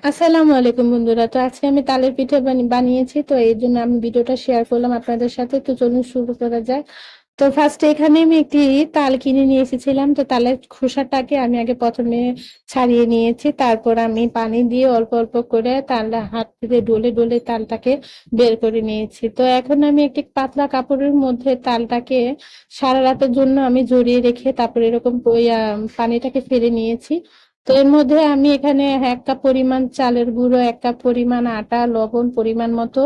আসসালামু আলাইকুম বন্ধুরা। তো আজকে আমি তালের পিঠা বানিয়েছি, তো এই জন্য আমি ভিডিওটা শেয়ার করলাম আপনাদের সাথে। তো চলুন শুরু করা যায়। তো ফার্স্টে এখানে আমি একটি তাল কিনে নিয়ে এসেছিলাম। তো তালের খোসাটাকে আমি আগে প্রথমে ছাড়িয়ে নিয়েছি, তারপর আমি পানি দিয়ে অল্প অল্প করে তাল হাত দিয়ে ডলে ডলে তালটাকে বের করে নিয়েছি। তো এখন আমি একটি পাতলা কাপড়ের মধ্যে তালটাকে সারা রাতের জন্য আমি জড়িয়ে রেখে তারপর এরকম পানিটাকে ফেলে নিয়েছি। তো এর মধ্যে আমি এখানে 1 কাপ পরিমাণ চালের গুঁড়ো, 1 কাপ পরিমাণ আটা, লবণ পরিমাণ মতো,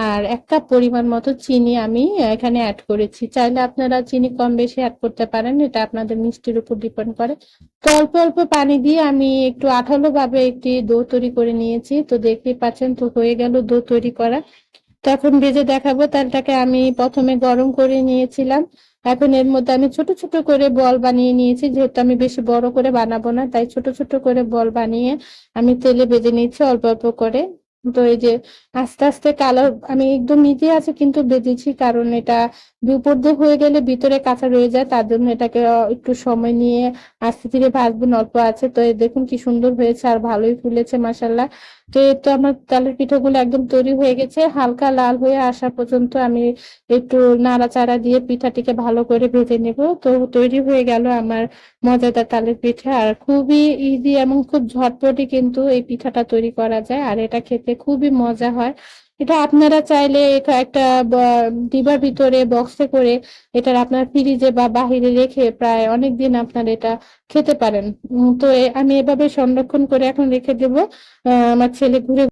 আর 1 কাপ পরিমাণ মতো চিনি আমি এখানে অ্যাড করেছি। চাইলে আপনারা চিনি কম বেশি অ্যাড করতে পারেন, এটা আপনাদের মিষ্টির উপর ডিপেন্ড করে। তো অল্প অল্প পানি দিয়ে আমি একটু আঠালো ভাবে একটি ডো তৈরি করে নিয়েছি। তো দেখতেই পাচ্ছেন, তো হয়ে গেল ডো তৈরি করা। তো এখন ভেজে দেখাবো। তালটাকে আমি প্রথমে গরম করে নিয়েছিলাম। এখন এর মধ্যে আমি ছোট ছোট করে বল বানিয়ে নিয়েছি, যেহেতু আমি বেশি বড় করে বানাবো না, তাই ছোট ছোট করে বল বানিয়ে আমি তেলে ভেজে নিচ্ছি অল্প অল্প করে। তো এই যে আস্তে আস্তে কালার আমি একদম নিজে আছে কিন্তু ভেজেছি, কারণ এটা উপর দিয়ে হয়ে গেলে ভিতরে কাঁচা রয়ে যায়, তার জন্য এটাকে একটু সময় নিয়ে আস্তে ধীরে ভাজবেন। অল্প আছে, তো এই দেখুন কি সুন্দর হয়েছে আর ভালোই ফুলেছে মাশাল্লাহ। তো এই তো আমার তালের পিঠাগুলো একদম তৈরি হয়ে গেছে। হালকা লাল হয়ে আসা পর্যন্ত আমি একটু নাড়াচাড়া দিয়ে পিঠাটিকে ভালো করে ভেজে নেব। তো তৈরি হয়ে গেল আমার মজাদার তালের পিঠা। আর খুবই ইজি এবং খুব ঝটপটি কিন্তু এই পিঠাটা তৈরি করা যায়, আর এটা খেতে খুবই মজা হয়। এটা আপনারা চাইলে একটা ডিবার ভিতরে বক্সে করে এটা আপনার ফ্রিজে বা বাহিরে রেখে প্রায় অনেক দিন আপনার এটা খেতে পারেন। তো আমি এভাবে সংরক্ষণ করে এখন রেখে দেবো। আমার ছেলে ঘুরে